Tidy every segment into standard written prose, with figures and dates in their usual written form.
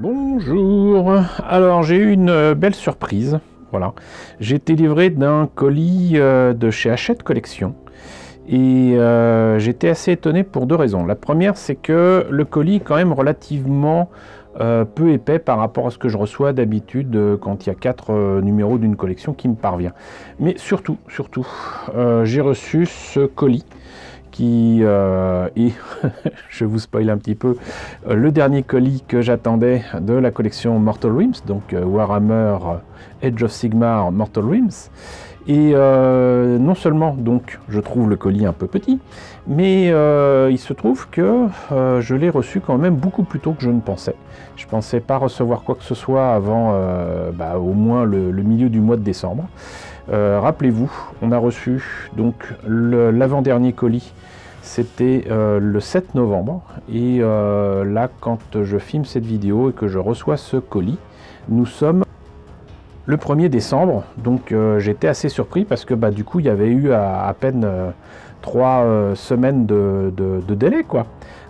Bonjour. Alors j'ai eu une belle surprise. Voilà, j'ai été livré d'un colis de chez Hachette Collection et j'étais assez étonné pour deux raisons. La première, c'est que le colis est quand même relativement peu épais par rapport à ce que je reçois d'habitude quand il y a 4 numéros d'une collection qui me parvient. Mais surtout, j'ai reçu ce colis qui est, je vous spoil un petit peu, le dernier colis que j'attendais de la collection Mortal Realms, donc Warhammer Age of Sigmar Mortal Realms. Et non seulement donc je trouve le colis un peu petit, mais il se trouve que je l'ai reçu quand même beaucoup plus tôt que je ne pensais. Je pensais pas recevoir quoi que ce soit avant au moins le milieu du mois de décembre. Rappelez-vous, on a reçu donc l'avant-dernier colis, c'était le 7 novembre, et là quand je filme cette vidéo et que je reçois ce colis, nous sommes le 1er décembre, donc j'étais assez surpris parce que du coup il y avait eu à peine 3 semaines de délai, quoi.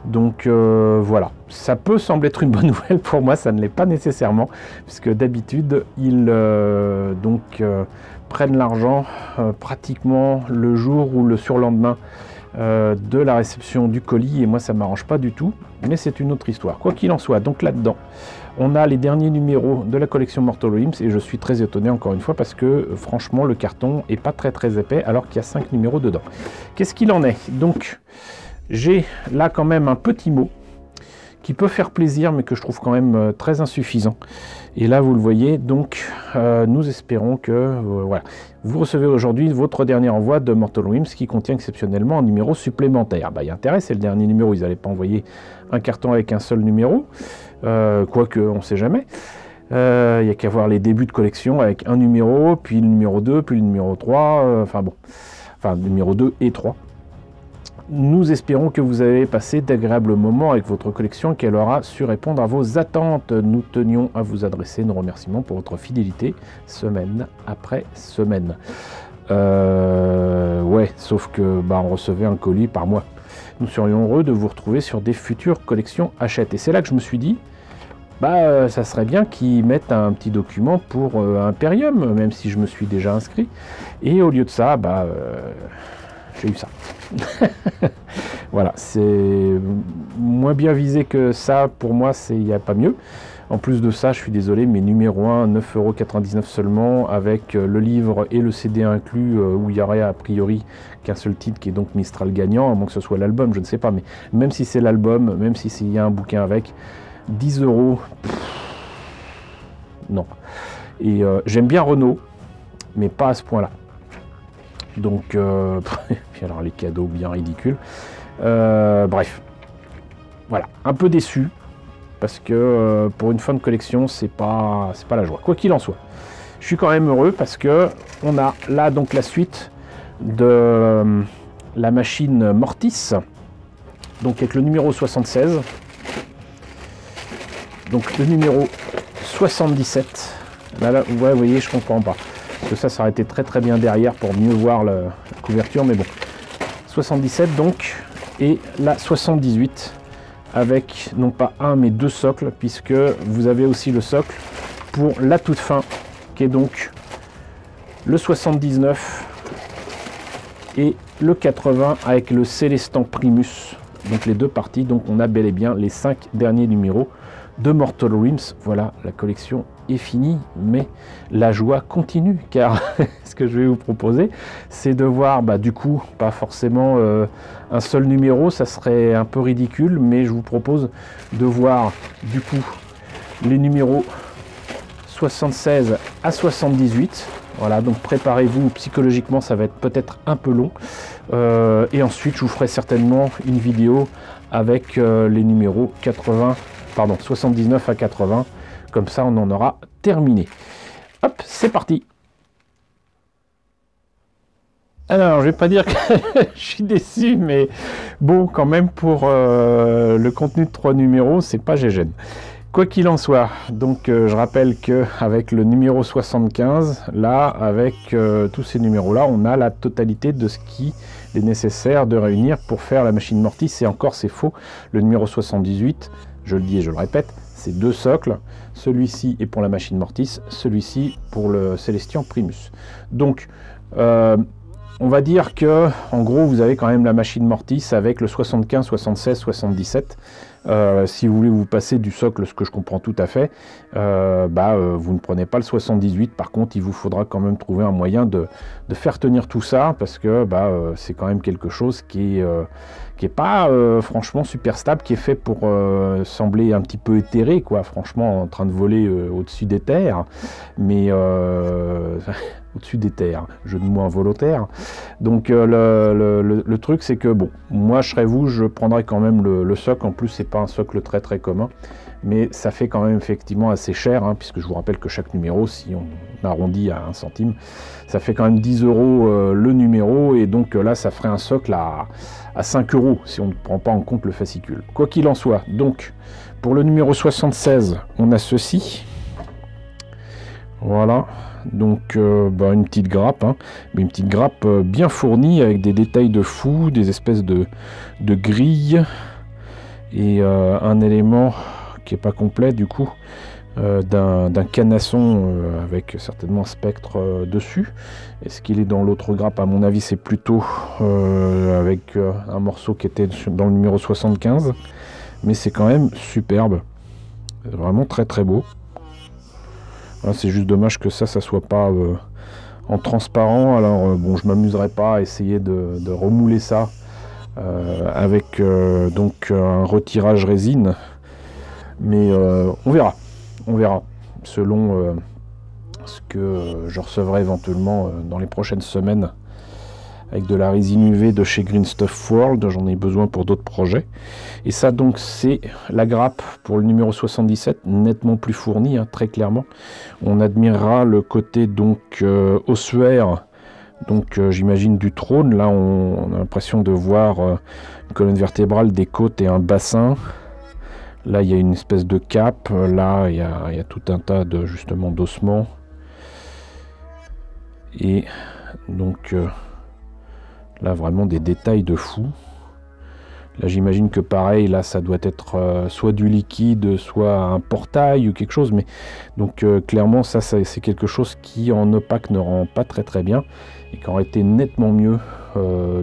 Donc voilà, ça peut sembler être une bonne nouvelle, pour moi ça ne l'est pas nécessairement, puisque d'habitude ils prennent l'argent pratiquement le jour ou le surlendemain de la réception du colis, et moi ça m'arrange pas du tout, mais c'est une autre histoire. Quoi qu'il en soit, donc là-dedans on a les derniers numéros de la collection Mortal Realms, et je suis très étonné encore une fois parce que franchement le carton est pas très épais alors qu'il y a 5 numéros dedans. Qu'est-ce qu'il en est? Donc j'ai là quand même un petit mot qui peut faire plaisir, mais que je trouve quand même très insuffisant. Et là, vous le voyez, donc nous espérons que voilà, vous recevez aujourd'hui votre dernier envoi de Mortal Realms qui contient exceptionnellement un numéro supplémentaire. Il y a intérêt, c'est le dernier numéro, ils n'allaient pas envoyer un carton avec un seul numéro, quoique on ne sait jamais. Il n'y a qu'à voir les débuts de collection avec un numéro, puis le numéro 2, puis le numéro 3, numéro 2 et 3. Nous espérons que vous avez passé d'agréables moments avec votre collection et qu'elle aura su répondre à vos attentes. Nous tenions à vous adresser nos remerciements pour votre fidélité, semaine après semaine. Ouais, sauf que on recevait un colis par mois. Nous serions heureux de vous retrouver sur des futures collections Hachette. Et c'est là que je me suis dit, ça serait bien qu'ils mettent un petit document pour Imperium, même si je me suis déjà inscrit. Et au lieu de ça, j'ai eu ça. Voilà, c'est moins bien visé que ça, pour moi, il n'y a pas mieux. En plus de ça, je suis désolé, mais numéro 1, 9,99 € seulement, avec le livre et le CD inclus, où il y aurait a priori qu'un seul titre, qui est donc Mistral gagnant, à moins que ce soit l'album, je ne sais pas, mais même si c'est l'album, même si il y a un bouquin avec, 10 €, non. Et j'aime bien Renault, mais pas à ce point-là. Donc, puis alors les cadeaux bien ridicules. Bref, voilà, un peu déçu, parce que pour une fin de collection, c'est pas la joie. Quoi qu'il en soit, je suis quand même heureux parce que on a là donc la suite de la machine Mortis, donc avec le numéro 76, donc le numéro 77. Là, vous voyez, je comprends pas. Parce que ça aurait été très bien derrière pour mieux voir la couverture, mais bon. 77 donc, et la 78, avec non pas un mais 2 socles, puisque vous avez aussi le socle pour la toute fin, qui est donc le 79 et le 80 avec le Célestant Primus, donc les deux parties. Donc on a bel et bien les 5 derniers numéros de Mortal Realms. Voilà, la collection est finie, mais la joie continue, car ce que je vais vous proposer, c'est de voir, du coup, pas forcément un seul numéro, ça serait un peu ridicule, mais je vous propose de voir, du coup, les numéros 76 à 78. Voilà, donc préparez-vous psychologiquement, ça va être peut-être un peu long. Et ensuite, je vous ferai certainement une vidéo avec les numéros 79 à 80. Comme ça, on en aura terminé. Hop, c'est parti. Alors, je vais pas dire que je suis déçu, mais bon, quand même, pour le contenu de 3 numéros, c'est pas gégène. Quoi qu'il en soit, donc je rappelle qu'avec le numéro 75, là, avec tous ces numéros-là, on a la totalité de ce qui est nécessaire de réunir pour faire la machine Mortis. Et encore, c'est faux. Le numéro 78, je le dis et je le répète, c'est 2 socles. Celui-ci est pour la machine Mortis, celui-ci pour le Celestion Primus. Donc, on va dire que, en gros, vous avez quand même la machine Mortis avec le 75, 76, 77. Si vous voulez vous passer du socle, ce que je comprends tout à fait, vous ne prenez pas le 78. Par contre, il vous faudra quand même trouver un moyen de faire tenir tout ça, parce que c'est quand même quelque chose qui est pas franchement super stable, qui est fait pour sembler un petit peu éthéré, quoi, franchement en train de voler au-dessus des terres, mais au-dessus des terres, jeu de mots involontaire. Donc le truc, c'est que bon, moi je serais vous, je prendrais quand même le socle. En plus, c'est pas un socle très très commun, mais ça fait quand même effectivement assez cher, hein, puisque je vous rappelle que chaque numéro, si on arrondit à 1 centime, ça fait quand même 10 € le numéro, et donc là ça ferait un socle à 5 € si on ne prend pas en compte le fascicule. Quoi qu'il en soit, donc pour le numéro 76, on a ceci. Voilà, donc une petite grappe, hein, mais une petite grappe bien fournie avec des détails de fou, des espèces de grilles, et un élément qui est pas complet du coup, d'un canasson avec certainement un spectre dessus. Est-ce qu'il est dans l'autre grappe? À mon avis, c'est plutôt avec un morceau qui était dans le numéro 75, mais c'est quand même superbe, vraiment très très beau. C'est juste dommage que ça soit pas en transparent. Alors bon, je m'amuserai pas à essayer de remouler ça avec donc un retirage résine, mais on verra selon ce que je recevrai éventuellement dans les prochaines semaines, avec de la résine UV de chez Green Stuff World. J'en ai besoin pour d'autres projets. Et ça, donc, c'est la grappe pour le numéro 77, nettement plus fournie, hein, très clairement. On admirera le côté donc ossuaire, donc j'imagine du trône. Là, on a l'impression de voir une colonne vertébrale, des côtes et un bassin. Là, il y a une espèce de cape. Là, il y a tout un tas de justement d'ossements. Et donc là, vraiment des détails de fou. Là, j'imagine que pareil, là, ça doit être soit du liquide, soit un portail ou quelque chose. Mais donc, clairement, ça c'est quelque chose qui, en opaque, ne rend pas très très bien. Et qui aurait été nettement mieux,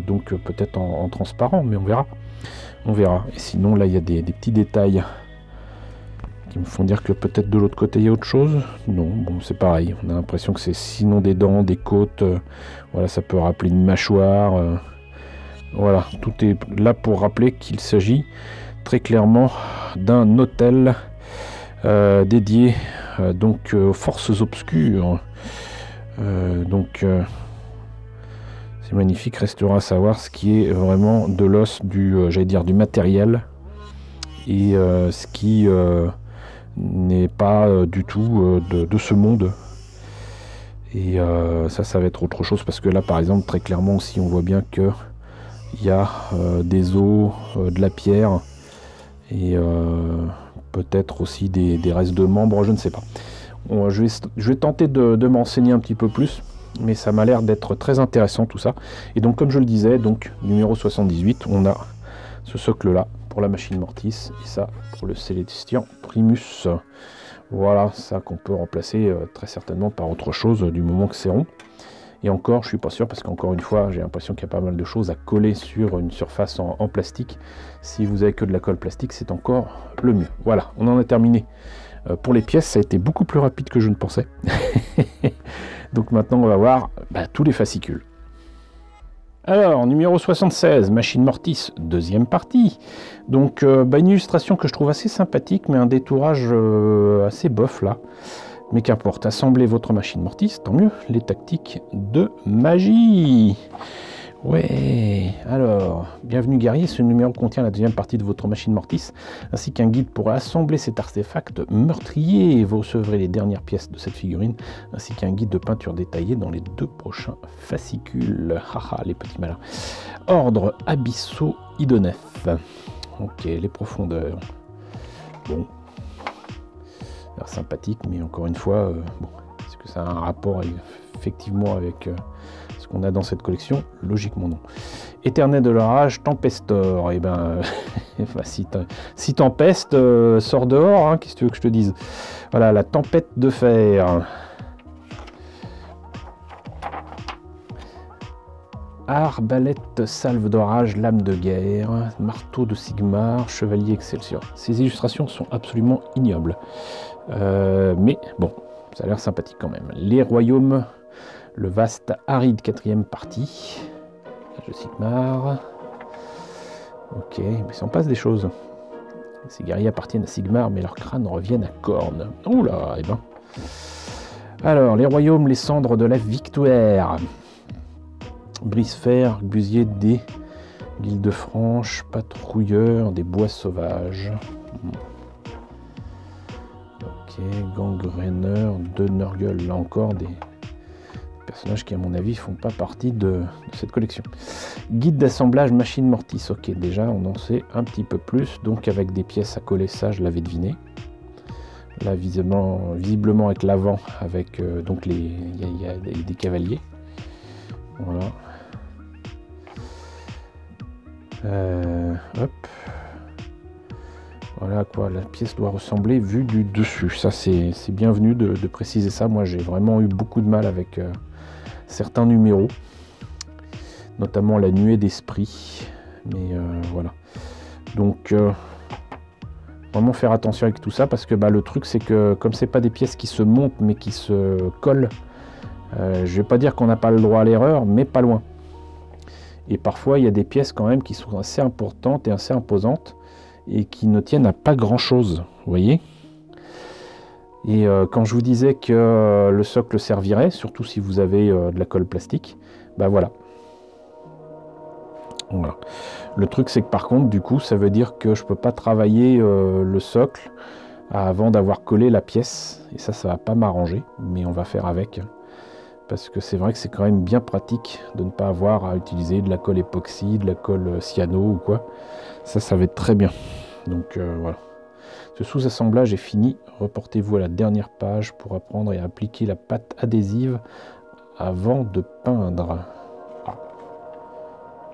donc peut-être en transparent, mais on verra. On verra. Et sinon, là, il y a des petits détails qui me font dire que peut-être de l'autre côté, il y a autre chose. Non, bon, c'est pareil. On a l'impression que c'est sinon des dents, des côtes. Voilà, ça peut rappeler une mâchoire. Voilà, tout est là pour rappeler qu'il s'agit très clairement d'un hôtel dédié donc aux forces obscures. C'est magnifique. Restera à savoir ce qui est vraiment de l'os, j'allais dire du matériel, et ce qui n'est pas du tout de ce monde. Et ça va être autre chose, parce que là, par exemple, très clairement aussi, on voit bien que il y a des os, de la pierre, et peut-être aussi des restes de membres, je ne sais pas. Je vais tenter de m'enseigner un petit peu plus, mais ça m'a l'air d'être très intéressant tout ça. Et donc, comme je le disais, donc numéro 78, on a ce socle-là pour la machine Mortis, et ça pour le Celestion Primus. Voilà, ça qu'on peut remplacer très certainement par autre chose du moment que c'est rond. Et encore, je suis pas sûr, parce qu'encore une fois, j'ai l'impression qu'il y a pas mal de choses à coller sur une surface en plastique. Si vous avez que de la colle plastique, c'est encore le mieux. Voilà, on en a terminé. Pour les pièces, ça a été beaucoup plus rapide que je ne pensais. Donc maintenant, on va voir tous les fascicules. Alors, numéro 76, Machine Mortis, deuxième partie. Donc, une illustration que je trouve assez sympathique, mais un détourage assez bof là. Mais qu'importe, assemblez votre Machine Mortis, tant mieux, les tactiques de magie. Ouais, alors, bienvenue guerrier, ce numéro contient la deuxième partie de votre Machine Mortis, ainsi qu'un guide pour assembler cet artefact meurtrier. Vous recevrez les dernières pièces de cette figurine, ainsi qu'un guide de peinture détaillé dans les 2 prochains fascicules. Haha, les petits malins. Ordre Abysso Idonef. Ok, les profondeurs. Bon. Sympathique, mais encore une fois, est-ce que ça a un rapport effectivement avec ce qu'on a dans cette collection, logiquement non. Éternel de l'orage, Tempestor, et ben, si Tempeste sort dehors, hein, qu'est-ce que tu veux que je te dise? Voilà, la tempête de fer. Arbalète, salve d'orage, lame de guerre, marteau de Sigmar, chevalier Excelsior. Ces illustrations sont absolument ignobles. Mais bon, ça a l'air sympathique quand même. Les royaumes, le vaste aride 4e partie. De Sigmar. Ok, mais ça en passe des choses. Ces guerriers appartiennent à Sigmar, mais leurs crânes reviennent à Khorne. Oula, eh ben. Alors, les royaumes, les cendres de la victoire. Brise-fer, Busier des Guildes-Franches, patrouilleur des bois sauvages. Ok, gangreneur de Nurgle. Là encore, des personnages qui, à mon avis, font pas partie de cette collection. Guide d'assemblage machine Mortis. Ok, déjà, on en sait un petit peu plus. Donc, avec des pièces à coller, ça, je l'avais deviné. Là, visiblement avec l'avant, avec donc il y a des cavaliers. Voilà. Hop. Voilà à quoi la pièce doit ressembler vue du dessus. Ça, c'est bienvenu de préciser ça. Moi, j'ai vraiment eu beaucoup de mal avec certains numéros, notamment la nuée d'esprit. Mais voilà. Donc, vraiment faire attention avec tout ça, parce que le truc, c'est que comme c'est pas des pièces qui se montent, mais qui se collent, je vais pas dire qu'on n'a pas le droit à l'erreur, mais pas loin. Et parfois, il y a des pièces quand même qui sont assez importantes et assez imposantes et qui ne tiennent à pas grand-chose, vous voyez. Et quand je vous disais que le socle servirait, surtout si vous avez de la colle plastique, voilà. Voilà. Le truc, c'est que par contre, du coup, ça veut dire que je peux pas travailler le socle avant d'avoir collé la pièce. Et ça va pas m'arranger, mais on va faire avec. Parce que c'est vrai que c'est quand même bien pratique de ne pas avoir à utiliser de la colle époxy, de la colle cyano ou quoi. Ça va être très bien. Donc voilà. Ce sous-assemblage est fini. Reportez-vous à la dernière page pour apprendre et appliquer la pâte adhésive avant de peindre. Ah.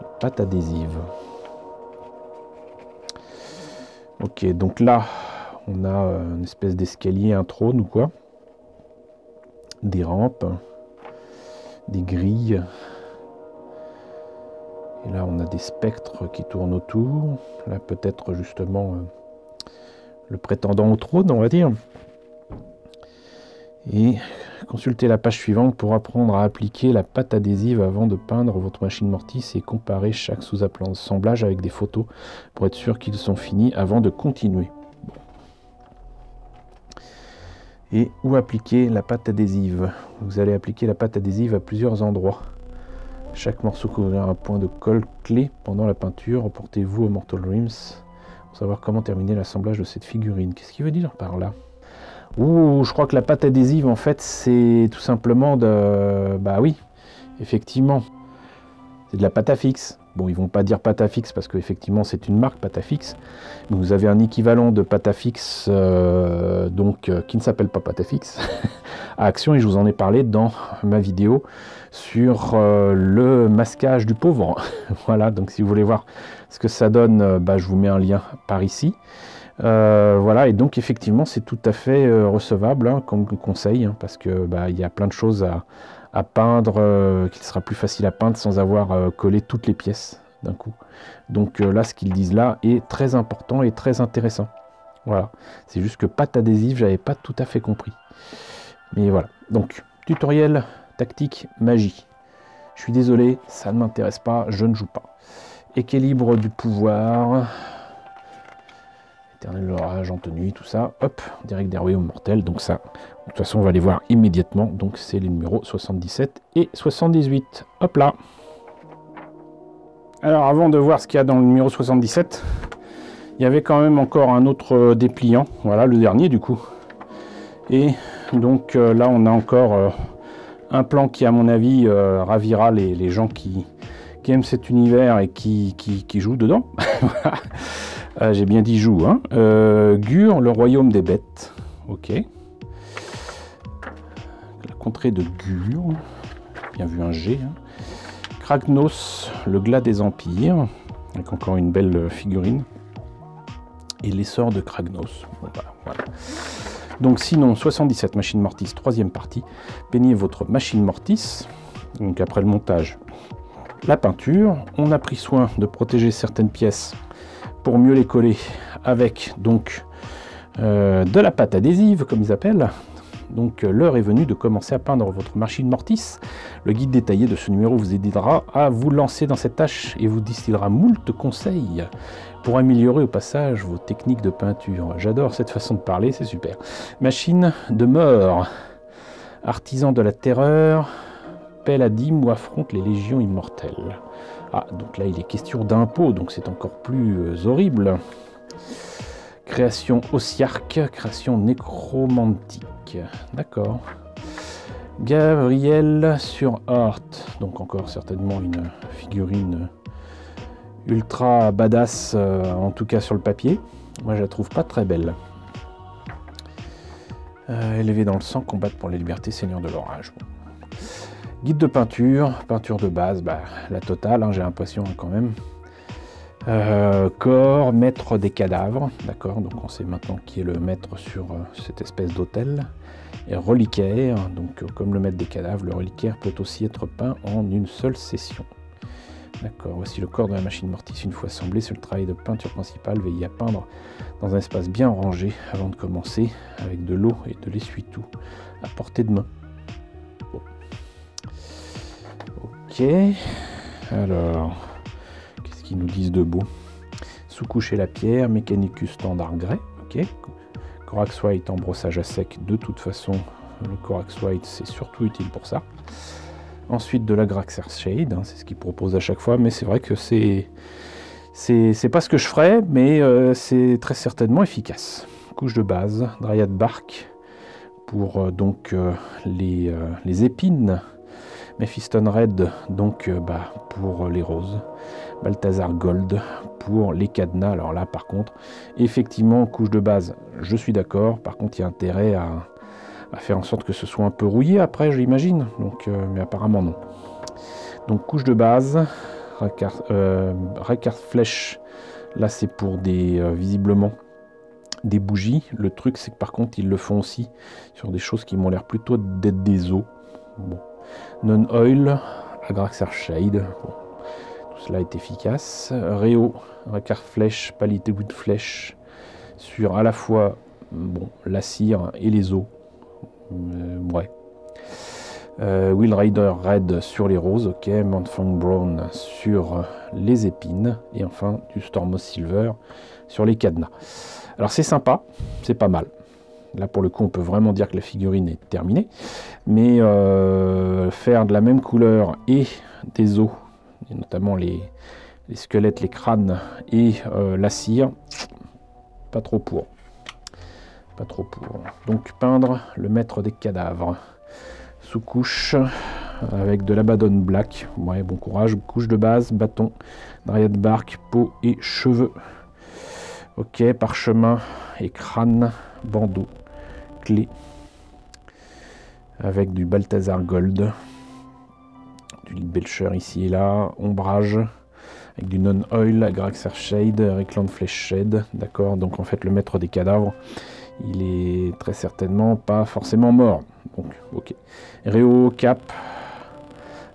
La pâte adhésive. Ok, donc là, on a une espèce d'escalier, un trône ou quoi. Des rampes. Des grilles. Et là, on a des spectres qui tournent autour. Là, peut-être justement le prétendant au trône, on va dire. Et consultez la page suivante pour apprendre à appliquer la pâte adhésive avant de peindre votre machine Mortis et comparer chaque sous-assemblage avec des photos pour être sûr qu'ils sont finis avant de continuer. Et où appliquer la pâte adhésive? Vous allez appliquer la pâte adhésive à plusieurs endroits. Chaque morceau couvrira un point de colle clé pendant la peinture. Reportez-vous au Mortal Realms pour savoir comment terminer l'assemblage de cette figurine. Qu'est-ce qu'il veut dire par là? Ouh, je crois que la pâte adhésive, en fait, c'est tout simplement de... oui, effectivement, c'est de la pâte à fixe. Bon, ils vont pas dire pâte à fixe parce qu'effectivement, c'est une marque pâte à fixe. Mais vous avez un équivalent de pâte à fixe, qui ne s'appelle pas pâte à fixe, à Action, et je vous en ai parlé dans ma vidéo sur le masquage du pauvre. Voilà, donc si vous voulez voir ce que ça donne, je vous mets un lien par ici. Voilà, et donc effectivement, c'est tout à fait recevable hein, comme conseil, hein, parce que il y a plein de choses à peindre, qu'il sera plus facile à peindre sans avoir collé toutes les pièces d'un coup. Donc là, ce qu'ils disent là est très important et très intéressant. Voilà, c'est juste que pâte adhésive, j'avais pas tout à fait compris. Mais voilà, donc tutoriel, tactique, magie. Je suis désolé, ça ne m'intéresse pas, je ne joue pas. Équilibre du pouvoir, éternel orage, Anthony, tout ça, hop, direct des royaumes mortels, donc ça, de toute façon, on va les voir immédiatement, donc c'est les numéros 77 et 78, hop là. Alors, avant de voir ce qu'il y a dans le numéro 77, il y avait quand même encore un autre dépliant, voilà, le dernier du coup. Et donc là, on a encore un plan qui, à mon avis, ravira les gens qui aiment cet univers et qui jouent dedans. J'ai bien dit joue, hein. Gur, le royaume des bêtes. Ok. La contrée de Gur. Bien vu un G. Hein. Kragnos, le glas des empires, avec encore une belle figurine. Et l'essor de Kragnos. Bon, bah, voilà. Donc sinon, 77 Machine Mortis, troisième partie. Peignez votre Machine Mortis. Donc après le montage, la peinture. On a pris soin de protéger certaines pièces pour mieux les coller avec donc de la pâte adhésive, comme ils appellent. Donc l'heure est venue de commencer à peindre votre Machine Mortis. Le guide détaillé de ce numéro vous aidera à vous lancer dans cette tâche et vous distillera moult conseils pour améliorer au passage vos techniques de peinture. J'adore cette façon de parler, c'est super. Machine de mort, artisan de la terreur, pèle à dîme ou affronte les légions immortelles. Ah, donc là il est question d'impôts, donc c'est encore plus horrible. Création ossiarque, création nécromantique. D'accord. Gabriel sur Art, donc encore certainement une figurine ultra badass, en tout cas sur le papier. Moi je la trouve pas très belle. Élevé dans le sang, combattre pour la liberté, seigneur de l'orage. Bon. Guide de peinture, peinture de base, bah, la totale, hein, j'ai l'impression quand même. Corps, maître des cadavres, d'accord, donc on sait maintenant qui est le maître sur cette espèce d'hôtel. Et reliquaire, donc comme le maître des cadavres, le reliquaire peut aussi être peint en une seule session. D'accord, voici le corps de la Machine Mortis une fois assemblé. C'est le travail de peinture principal. Veillez à peindre dans un espace bien rangé avant de commencer, avec de l'eau et de l'essuie-tout à portée de main. Bon. Ok, alors, qu'est-ce qu'ils nous disent de beau? Sous-coucher la pierre, Mechanicus standard grès, ok. Corax White en brossage à sec, de toute façon, le Corax White c'est surtout utile pour ça. Ensuite de la Graxer Shade, hein, c'est ce qu'il propose à chaque fois, mais c'est vrai que c'est pas ce que je ferais, mais c'est très certainement efficace. Couche de base, Dryad Bark pour donc les épines, Mephiston Red donc pour les roses, Balthazar Gold pour les cadenas. Alors là par contre, effectivement, couche de base, je suis d'accord, par contre il y a intérêt à faire en sorte que ce soit un peu rouillé après, j'imagine, donc mais apparemment non. Donc couche de base, Ricard Flèche, là c'est pour des visiblement des bougies. Le truc c'est que par contre ils le font aussi sur des choses qui m'ont l'air plutôt d'être des os. Bon. Non Oil, Agraxer Shade, bon. Tout cela est efficace. Réo, Ricard Flèche, Palette Wood Flèche sur à la fois bon, la cire et les os. Ouais. Will Rider Red sur les roses, ok. Mantfang Brown sur les épines. Et enfin du Stormos Silver sur les cadenas. Alors c'est sympa, c'est pas mal. Là pour le coup on peut vraiment dire que la figurine est terminée. Mais faire de la même couleur et des os, et notamment les squelettes, les crânes et la cire, pas trop pour. Pas trop pour. Donc peindre le maître des cadavres. Sous-couche avec de l'Abaddon Black. Ouais, bon courage. Couche de base, bâton, Dryad Bark, peau et cheveux. Ok, parchemin et crâne, bandeau, clé. Avec du Balthazar Gold. Du Lit Belcher ici et là. Ombrage. Avec du Non Oil, Graxer Shade, Recland Flesh Shade. D'accord, donc en fait le maître des cadavres, il est très certainement pas forcément mort. Donc, ok. Réo Cap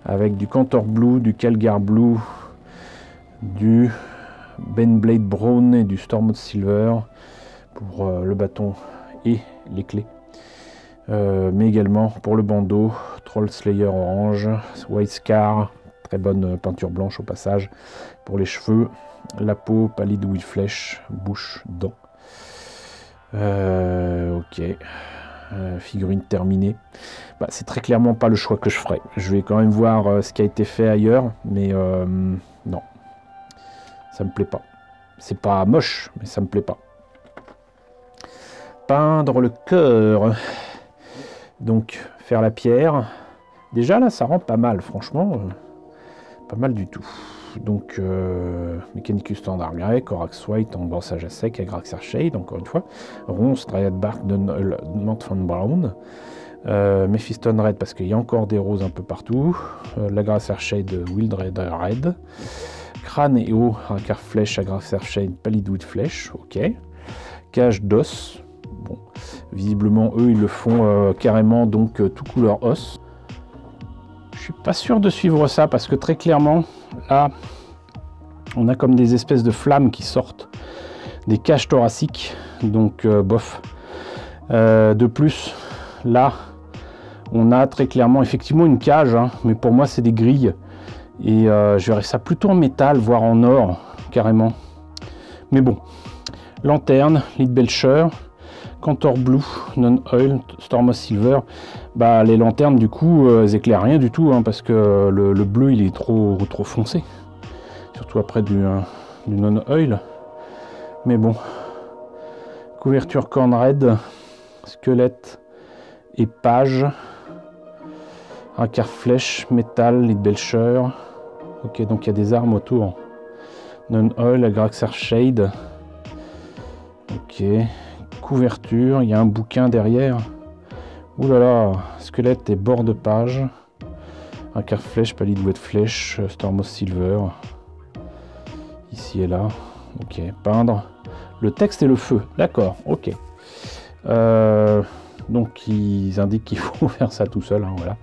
avec du Cantor Blue, du Calgar Blue, du Benblade Brown et du Stormwood Silver pour le bâton et les clés. Mais également pour le bandeau, Troll Slayer Orange, White Scar, très bonne peinture blanche au passage. Pour les cheveux, la peau, Pallid Will Flèche, bouche, dents. Ok. Figurine terminée. Bah, c'est très clairement pas le choix que je ferai. Je vais quand même voir ce qui a été fait ailleurs, mais non, ça me plaît pas. C'est pas moche, mais ça me plaît pas. Peindre le cœur. Donc faire la pierre. Déjà là, ça rend pas mal, franchement, pas mal du tout. Donc Mechanicus standard grey, Corax White en brossage à sec, Agraxer Shade, encore une fois, Ronce, Dryad Bark, Mantfang Brown, Mephiston Red parce qu'il y a encore des roses un peu partout. L'Agrax Shade Wild Red. Crâne et haut, Agar Flèche, Agrax Shade Pallid Flèche. Ok. Cage d'os. Bon, visiblement eux ils le font carrément donc tout couleur os. Je suis pas sûr de suivre ça parce que très clairement là on a comme des espèces de flammes qui sortent des cages thoraciques, donc bof. De plus là on a très clairement effectivement une cage, hein, mais pour moi c'est des grilles et je verrais ça plutôt en métal voire en or carrément, mais bon. Lanterne, Lead Belcher, Cantor Blue, Non Oil, Stormos Silver. Bah les lanternes du coup elles éclairent rien du tout, hein, parce que le bleu il est trop foncé, surtout après du Non Oil. Mais bon, couverture Corn Red, squelette et page, un quart flèche, métal, Lead Belcher. Ok, donc il y a des armes autour. Non Oil, Agrax Shade. Ok, couverture, il y a un bouquin derrière. Ouh là là, squelette et bord de page. Un quart flèche, Pallid Wet Flèche, Stormos Silver. Ici et là. Ok, peindre. Le texte et le feu, d'accord, ok. Donc ils indiquent qu'il faut faire ça tout seul, hein, voilà.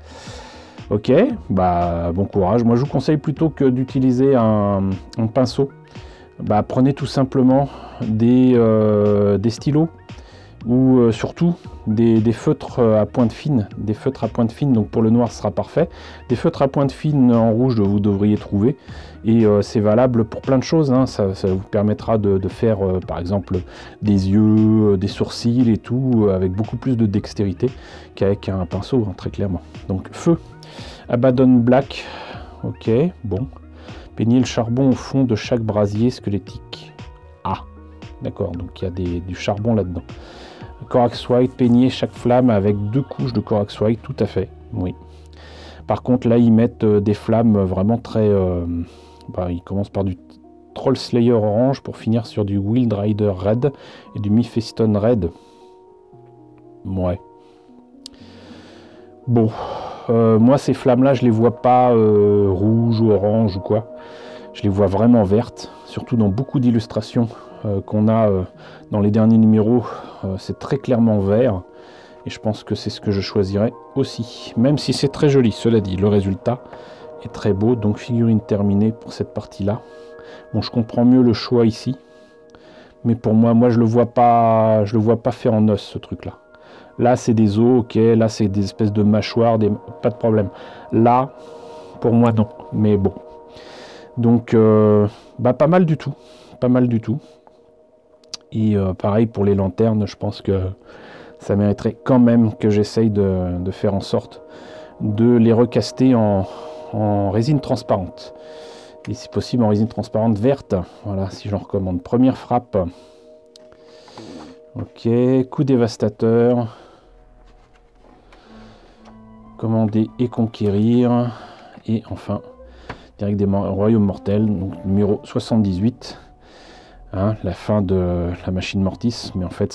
Ok, bah bon courage. Moi je vous conseille plutôt que d'utiliser un pinceau. Bah, prenez tout simplement des stylos ou surtout des feutres à pointe fine, donc pour le noir ce sera parfait. Des feutres à pointe fine en rouge vous devriez trouver et c'est valable pour plein de choses, hein. Ça vous permettra de faire par exemple des yeux, des sourcils et tout avec beaucoup plus de dextérité qu'avec un pinceau, hein, très clairement. Donc feu, Abaddon Black, ok, bon. Peigner le charbon au fond de chaque brasier squelettique. Ah, d'accord, donc il y a du charbon là-dedans. Corax White, peigner chaque flamme avec 2 couches de Corax White, tout à fait, oui. Par contre, là, ils mettent des flammes vraiment très... ils commencent par du Troll Slayer orange pour finir sur du Wild Rider Red et du Mephiston Red. Ouais. Bon, moi, ces flammes-là, je les vois pas rouges ou orange ou quoi. Je les vois vraiment vertes, surtout dans beaucoup d'illustrations qu'on a dans les derniers numéros. C'est très clairement vert et je pense que c'est ce que je choisirais aussi. Même si c'est très joli, cela dit, le résultat est très beau. Donc figurine terminée pour cette partie-là. Bon, je comprends mieux le choix ici, mais pour moi je le vois pas faire en os ce truc-là. Là c'est des os, ok, là c'est des espèces de mâchoires, pas de problème. Là, pour moi non, mais bon. Donc, pas mal du tout. Pas mal du tout. Et pareil pour les lanternes, je pense que ça mériterait quand même que j'essaye de faire en sorte de les recaster en résine transparente. Et si possible en résine transparente verte. Voilà, si j'en recommande. Première frappe. Ok, coup dévastateur. Commander et conquérir. Et enfin... Direct des royaumes mortels, donc numéro 78, hein, la fin de la machine Mortis, mais en fait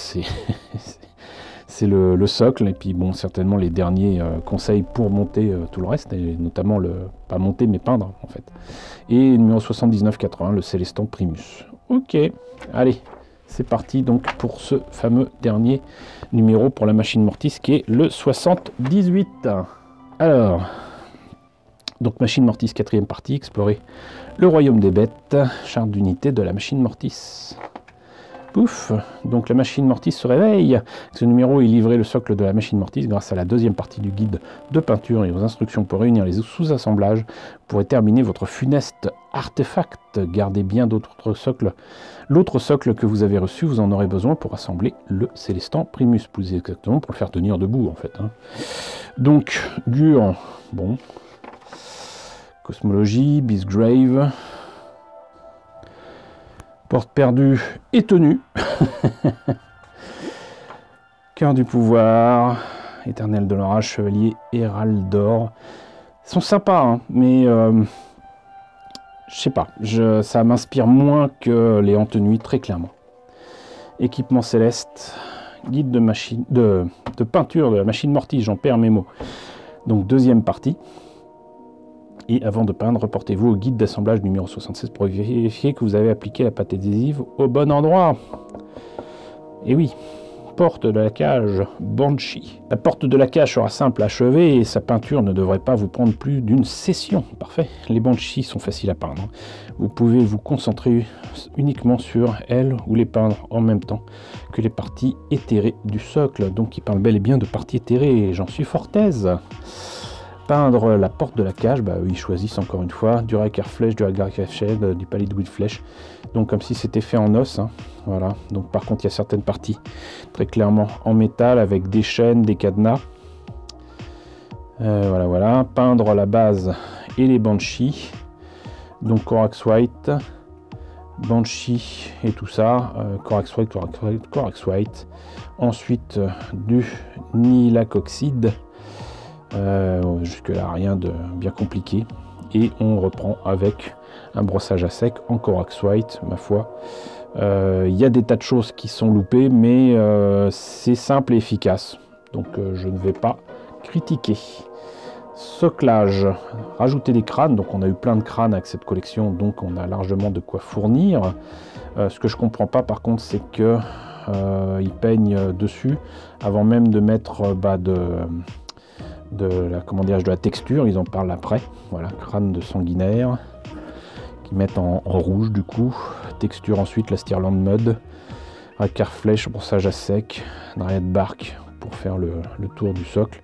c'est le socle, et puis bon, certainement les derniers conseils pour monter tout le reste, et notamment pas monter mais peindre en fait. Et numéro 79-80, le Célestant Primus. Ok, allez, c'est parti donc pour ce fameux dernier numéro pour la machine Mortis qui est le 78. Alors... Donc Machine Mortis, 4e partie, explorer le royaume des bêtes, charte d'unité de la Machine Mortis. Pouf, donc la Machine Mortis se réveille. Ce numéro est livré le socle de la Machine Mortis grâce à la 2e partie du guide de peinture et aux instructions pour réunir les sous-assemblages. Vous pourrez terminer votre funeste artefact. Gardez bien d'autres socles. L'autre socle que vous avez reçu, vous en aurez besoin pour assembler le Célestant Primus, plus exactement pour le faire tenir debout en fait, hein. Donc, dur, bon... Cosmologie, Beastgrave, Porte perdue et tenue, Cœur du pouvoir, Éternel de l'orage, Chevalier, Héraldor. Ils sont sympas, hein, mais je sais pas, ça m'inspire moins que les en tenue, très clairement. Équipement céleste, guide de peinture de la machine Mortis, j'en perds mes mots. Donc deuxième partie. Et avant de peindre, reportez-vous au guide d'assemblage numéro 76 pour vérifier que vous avez appliqué la pâte adhésive au bon endroit. Et oui, porte de la cage Banshee. La porte de la cage sera simple à achever et sa peinture ne devrait pas vous prendre plus d'une session. Parfait. Les Banshee sont faciles à peindre. Vous pouvez vous concentrer uniquement sur elles ou les peindre en même temps que les parties éthérées du socle. Donc il parle bel et bien de parties éthérées, j'en suis fort aise. Peindre la porte de la cage, bah, ils choisissent encore une fois du Raker Flèche, du Raker Shade, du Palette Wood Flèche, donc comme si c'était fait en os, hein. Voilà. Donc par contre il y a certaines parties très clairement en métal avec des chaînes, des cadenas, voilà. Peindre la base et les Banshee, donc Corax White, Banshee et tout ça, Corax White, ensuite du Nihilakh Oxide. Jusque là rien de bien compliqué, et on reprend avec un brossage à sec en Corax White. Ma foi, il y a des tas de choses qui sont loupées, mais c'est simple et efficace, donc je ne vais pas critiquer. Soclage, rajouter des crânes, donc on a eu plein de crânes avec cette collection, donc on a largement de quoi fournir. Ce que je comprends pas par contre, c'est que ils peignent dessus avant même de mettre de la texture, ils en parlent après. Voilà, crâne de sanguinaire qui mettent en rouge du coup, texture ensuite la Stirland Mud, Raker Flèche, brossage à sec, Dryad Bark pour faire le tour du socle.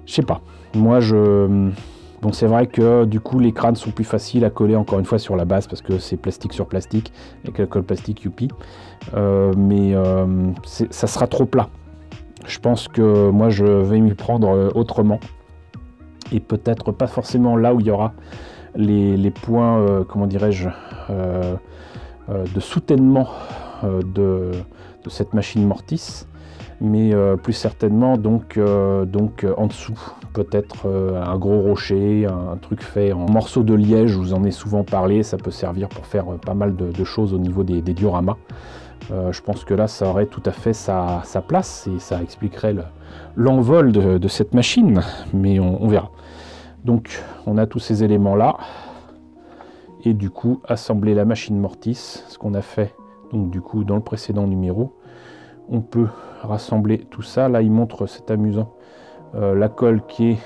Je sais pas, moi bon, c'est vrai que du coup les crânes sont plus faciles à coller encore une fois sur la base parce que c'est plastique sur plastique avec la colle plastique Youpi, mais ça sera trop plat. Je pense que moi je vais m'y prendre autrement, et peut-être pas forcément là où il y aura les points, comment dirais-je, de soutènement de cette machine Mortis, mais plus certainement donc en dessous, peut-être un gros rocher, un truc fait en morceaux de liège. Je vous en ai souvent parlé, ça peut servir pour faire pas mal de choses au niveau des dioramas. Je pense que là ça aurait tout à fait sa place et ça expliquerait l'envol de cette machine, mais on verra. Donc on a tous ces éléments là, et du coup assembler la machine Mortis, ce qu'on a fait donc du coup dans le précédent numéro. On peut rassembler tout ça. Là il montre, c'est amusant, la colle qui est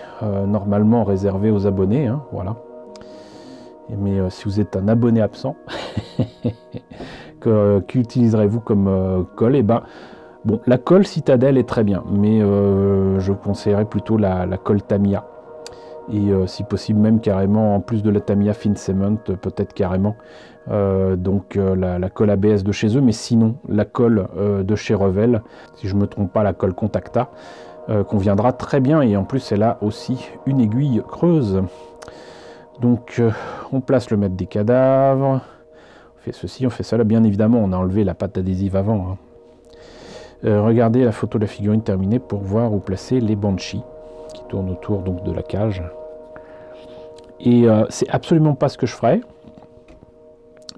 normalement réservée aux abonnés, hein, voilà. Mais si vous êtes un abonné absent, qu'utiliserez-vous comme colle? Et ben, bon, la colle Citadel est très bien, mais je conseillerais plutôt la colle Tamiya. Et si possible même carrément, en plus de la Tamiya Thin Cement, peut-être carrément la colle ABS de chez eux, mais sinon la colle de chez Revell, si je ne me trompe pas, la colle Contacta, conviendra très bien, et en plus elle a aussi une aiguille creuse. Donc on place le maître des cadavres, on fait ceci, on fait cela, bien évidemment on a enlevé la pâte adhésive avant, hein. Regardez la photo de la figurine terminée pour voir où placer les Banshee qui tournent autour donc de la cage. Et c'est absolument pas ce que je ferais,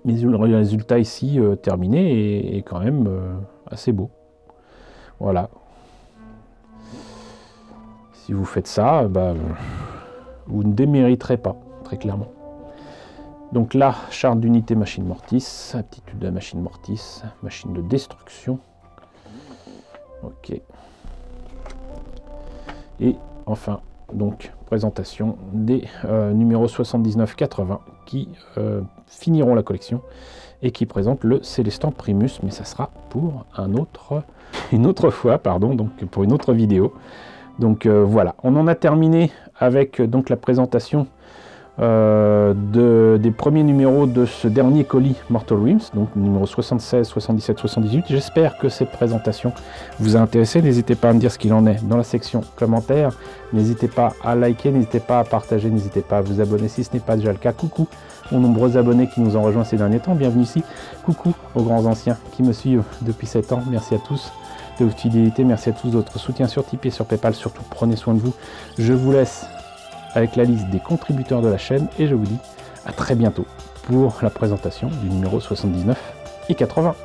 mais le résultat ici terminé est quand même assez beau. Voilà. Si vous faites ça, bah, vous ne démériterez pas, très clairement. Donc là, charte d'unité machine Mortis, aptitude de la machine Mortis, machine de destruction. Ok. Et enfin, donc, présentation des numéros 79-80 qui finiront la collection et qui présentent le Célestant Primus, mais ça sera pour une autre fois, pardon, donc pour une autre vidéo. Donc voilà, on en a terminé avec donc la présentation des premiers numéros de ce dernier colis Mortal Realms, donc numéro 76, 77, 78. J'espère que cette présentation vous a intéressé. N'hésitez pas à me dire ce qu'il en est dans la section commentaires. N'hésitez pas à liker, n'hésitez pas à partager, n'hésitez pas à vous abonner si ce n'est pas déjà le cas. Coucou aux nombreux abonnés qui nous ont rejoints ces derniers temps, bienvenue ici. Coucou aux grands anciens qui me suivent depuis 7 ans, merci à tous de votre fidélité, merci à tous de votre soutien sur Tipeee et sur Paypal. Surtout prenez soin de vous. Je vous laisse avec la liste des contributeurs de la chaîne et je vous dis à très bientôt pour la présentation du numéro 79 et 80.